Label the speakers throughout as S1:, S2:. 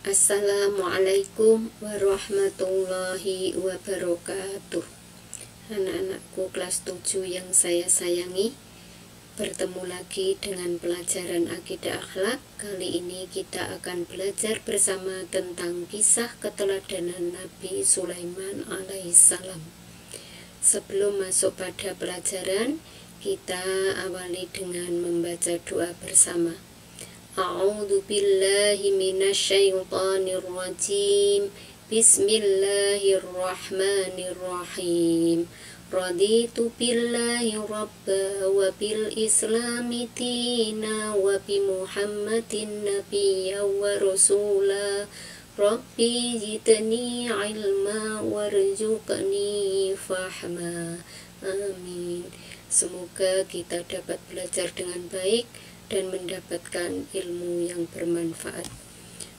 S1: Assalamualaikum warahmatullahi wabarakatuh. Anak-anakku kelas 7 yang saya sayangi, bertemu lagi dengan pelajaran akidah akhlak. Kali ini kita akan belajar bersama tentang kisah keteladanan Nabi Sulaiman alaihissalam. Sebelum masuk pada pelajaran, kita awali dengan membaca doa bersama. A'udzu billahi minasyaitonir rajim. Bismillahirrahmanirrahim. Raditu billahi rabba wa bil islami dina wa bi Muhammadin nabiyya wa rasula. Rabbi zidni ilma warzuqni fahma. Amin. Semoga kita dapat belajar dengan baik dan mendapatkan ilmu yang bermanfaat.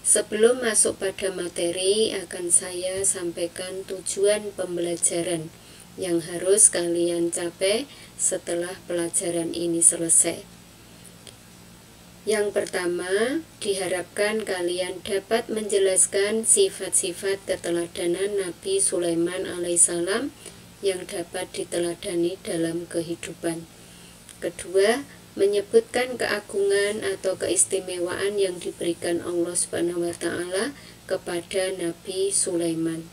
S1: Sebelum masuk pada materi, akan saya sampaikan tujuan pembelajaran yang harus kalian capai setelah pelajaran ini selesai. Yang pertama, diharapkan kalian dapat menjelaskan sifat-sifat keteladanan Nabi Sulaiman alaihissalam yang dapat diteladani dalam kehidupan. Kedua, menyebutkan keagungan atau keistimewaan yang diberikan Allah Subhanahu wa taala kepada Nabi Sulaiman.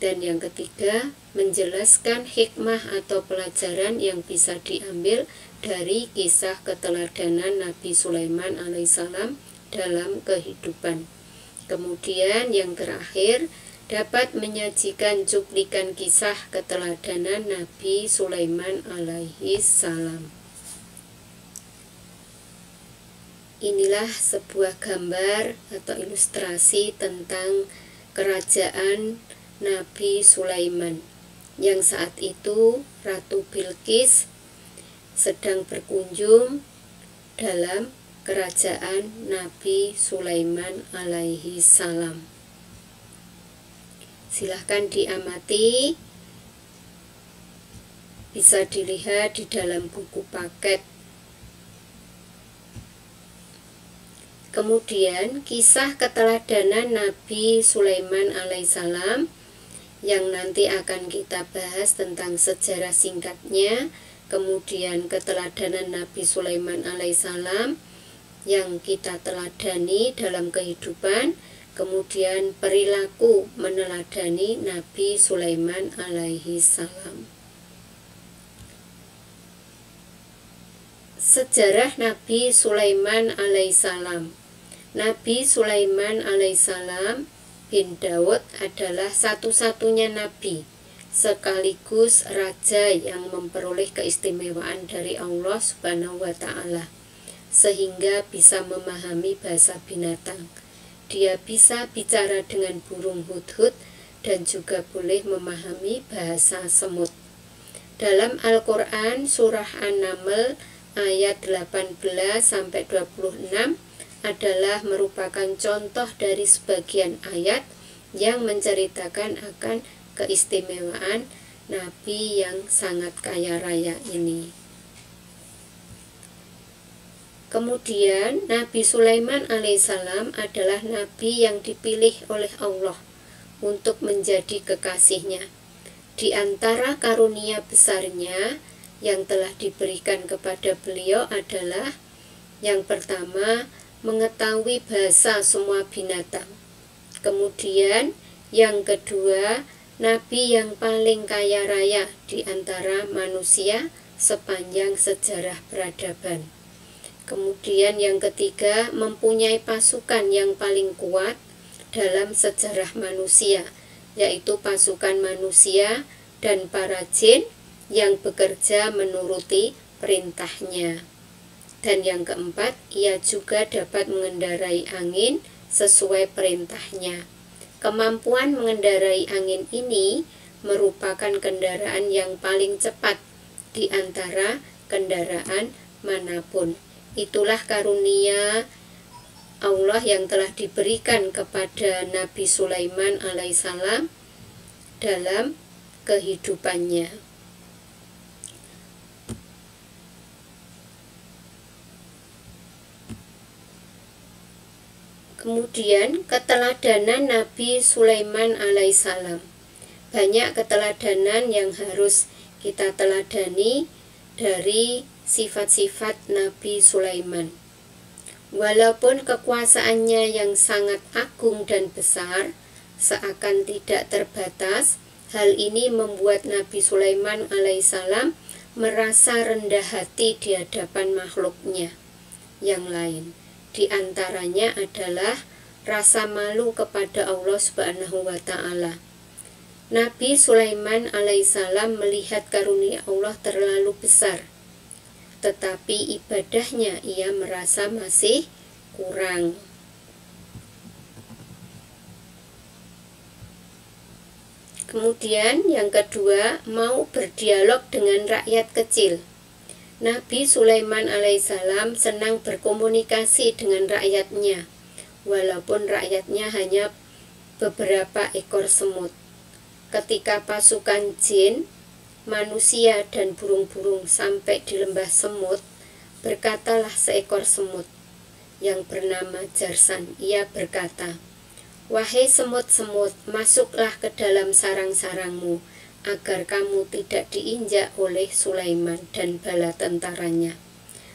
S1: Dan yang ketiga, menjelaskan hikmah atau pelajaran yang bisa diambil dari kisah keteladanan Nabi Sulaiman alaihissalam dalam kehidupan. Kemudian yang terakhir, dapat menyajikan cuplikan kisah keteladanan Nabi Sulaiman alaihissalam. Inilah sebuah gambar atau ilustrasi tentang kerajaan Nabi Sulaiman, yang saat itu Ratu Bilqis sedang berkunjung dalam kerajaan Nabi Sulaiman alaihi salam. Silahkan diamati, bisa dilihat di dalam buku paket. Kemudian kisah keteladanan Nabi Sulaiman alaihissalam yang nanti akan kita bahas tentang sejarah singkatnya, kemudian keteladanan Nabi Sulaiman alaihissalam yang kita teladani dalam kehidupan, kemudian perilaku meneladani Nabi Sulaiman alaihissalam. Sejarah Nabi Sulaiman alaihissalam. Nabi Sulaiman alaihissalam bin Daud adalah satu-satunya nabi sekaligus raja yang memperoleh keistimewaan dari Allah Subhanahu wa taala sehingga bisa memahami bahasa binatang. Dia bisa bicara dengan burung hudhud dan juga boleh memahami bahasa semut. Dalam Al-Qur'an surah An-Naml ayat 18 sampai 26 adalah merupakan contoh dari sebagian ayat yang menceritakan akan keistimewaan Nabi yang sangat kaya raya ini. Kemudian Nabi Sulaiman alaihissalam adalah nabi yang dipilih oleh Allah untuk menjadi kekasihnya. Di antara karunia besarnya yang telah diberikan kepada beliau adalah yang pertama, mengetahui bahasa semua binatang. Kemudian yang kedua, nabi yang paling kaya raya di antara manusia sepanjang sejarah peradaban. Kemudian yang ketiga, mempunyai pasukan yang paling kuat dalam sejarah manusia, yaitu pasukan manusia dan para jin yang bekerja menuruti perintahnya. Dan yang keempat, ia juga dapat mengendarai angin sesuai perintahnya. Kemampuan mengendarai angin ini merupakan kendaraan yang paling cepat di antara kendaraan manapun. Itulah karunia Allah yang telah diberikan kepada Nabi Sulaiman alaihissalam dalam kehidupannya. Kemudian keteladanan Nabi Sulaiman alaihissalam. Banyak keteladanan yang harus kita teladani dari sifat-sifat Nabi Sulaiman. Walaupun kekuasaannya yang sangat agung dan besar, seakan tidak terbatas, hal ini membuat Nabi Sulaiman alaihissalam merasa rendah hati di hadapan makhluknya yang lain. Di antaranya adalah rasa malu kepada Allah Subhanahu wa Ta'ala. Nabi Sulaiman alaihissalam melihat karunia Allah terlalu besar, tetapi ibadahnya ia merasa masih kurang. Kemudian yang kedua, mau berdialog dengan rakyat kecil. Nabi Sulaiman alaihissalam senang berkomunikasi dengan rakyatnya, walaupun rakyatnya hanya beberapa ekor semut. Ketika pasukan jin, manusia dan burung-burung sampai di lembah semut, berkatalah seekor semut yang bernama Jarsan. Ia berkata, "Wahai semut-semut, masuklah ke dalam sarang-sarangmu, agar kamu tidak diinjak oleh Sulaiman dan bala tentaranya."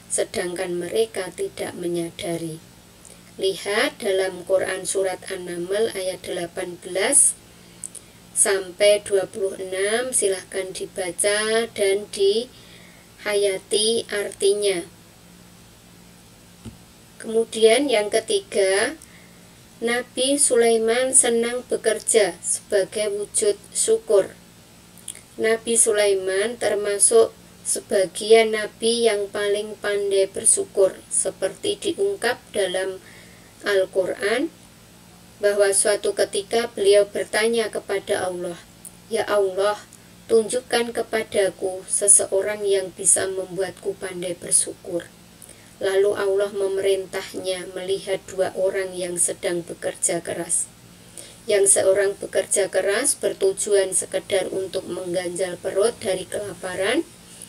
S1: Sedangkan mereka tidak menyadari. Lihat dalam Quran Surat An-Naml ayat 18 sampai 26, silahkan dibaca dan dihayati artinya. Kemudian yang ketiga, Nabi Sulaiman senang bekerja sebagai wujud syukur. Nabi Sulaiman termasuk sebagian nabi yang paling pandai bersyukur, seperti diungkap dalam Al-Quran, bahwa suatu ketika beliau bertanya kepada Allah, "Ya Allah, tunjukkan kepadaku seseorang yang bisa membuatku pandai bersyukur." Lalu Allah memerintahnya melihat dua orang yang sedang bekerja keras. Yang seorang bekerja keras bertujuan sekedar untuk mengganjal perut dari kelaparan,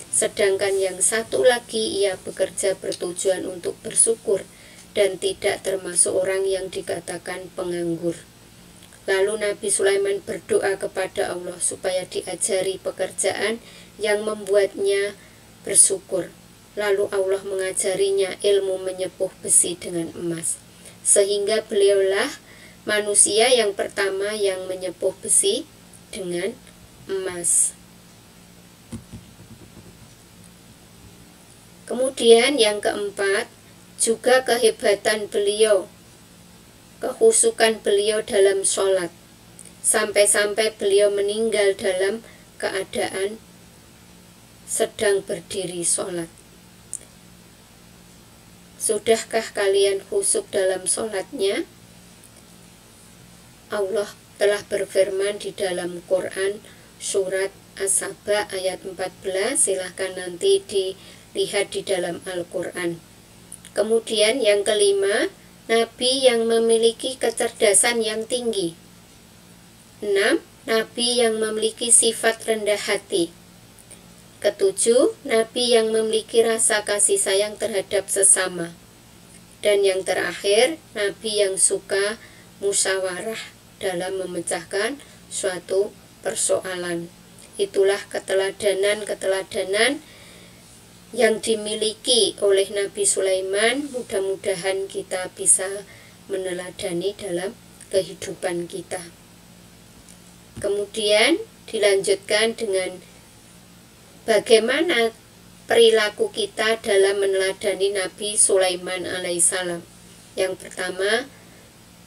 S1: sedangkan yang satu lagi ia bekerja bertujuan untuk bersyukur dan tidak termasuk orang yang dikatakan penganggur. Lalu Nabi Sulaiman berdoa kepada Allah supaya diajari pekerjaan yang membuatnya bersyukur. Lalu Allah mengajarinya ilmu menyepuh besi dengan emas, sehingga beliaulah manusia yang pertama yang menyepuh besi dengan emas. Kemudian yang keempat, juga kehebatan beliau, kehusukan beliau dalam sholat, sampai-sampai beliau meninggal dalam keadaan sedang berdiri sholat. Sudahkah kalian khusyuk dalam sholatnya? Allah telah berfirman di dalam Quran Surat As-Saba ayat 14, silahkan nanti dilihat di dalam Al-Quran. Kemudian yang kelima, Nabi yang memiliki kecerdasan yang tinggi. 6. Nabi yang memiliki sifat rendah hati. Ketujuh, Nabi yang memiliki rasa kasih sayang terhadap sesama. Dan yang terakhir, Nabi yang suka musyawarah dalam memecahkan suatu persoalan. Itulah keteladanan-keteladanan yang dimiliki oleh Nabi Sulaiman. Mudah-mudahan kita bisa meneladani dalam kehidupan kita. Kemudian dilanjutkan dengan bagaimana perilaku kita dalam meneladani Nabi Sulaiman alaihissalam. Yang pertama,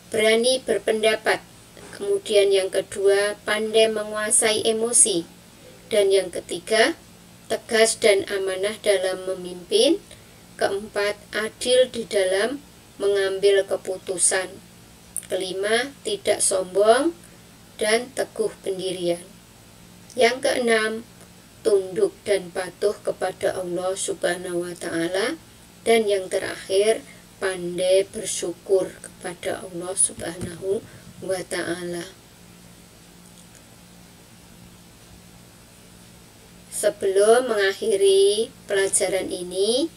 S1: berani berpendapat. Kemudian yang kedua, pandai menguasai emosi. Dan yang ketiga, tegas dan amanah dalam memimpin. Keempat, adil di dalam mengambil keputusan. Kelima, tidak sombong dan teguh pendirian. Yang keenam, tunduk dan patuh kepada Allah Subhanahu wa Ta'ala. Dan yang terakhir, pandai bersyukur kepada Allah Subhanahu wa Ta'ala. Sebelum mengakhiri pelajaran ini,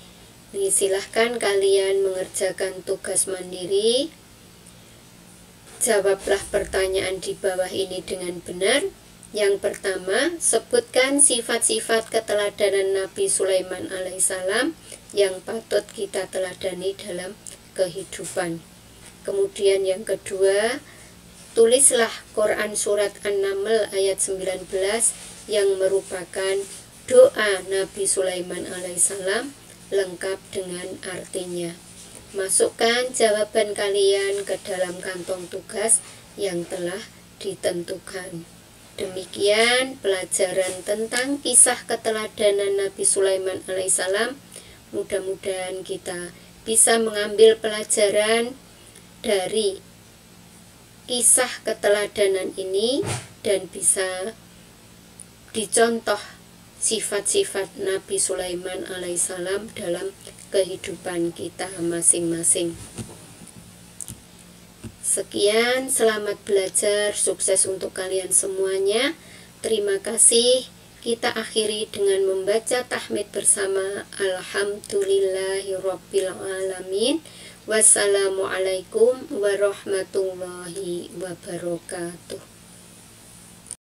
S1: silahkan kalian mengerjakan tugas mandiri Jawablah pertanyaan di bawah ini dengan benar. Yang pertama, sebutkan sifat-sifat keteladanan Nabi Sulaiman alaihissalam yang patut kita teladani dalam kehidupan. Kemudian yang kedua, tulislah Quran Surat An-Naml ayat 19 yang merupakan doa Nabi Sulaiman alaihissalam lengkap dengan artinya. Masukkan jawaban kalian ke dalam kantong tugas yang telah ditentukan. Demikian pelajaran tentang kisah keteladanan Nabi Sulaiman alaihissalam. Mudah-mudahan kita bisa mengambil pelajaran dari kisah keteladanan ini dan bisa dicontoh sifat-sifat Nabi Sulaiman alaihissalam dalam kehidupan kita masing-masing. Sekian, selamat belajar, sukses untuk kalian semuanya. Terima kasih. Kita akhiri dengan membaca tahmid bersama. Alhamdulillahirabbil alamin. Wassalamualaikum warahmatullahi wabarakatuh.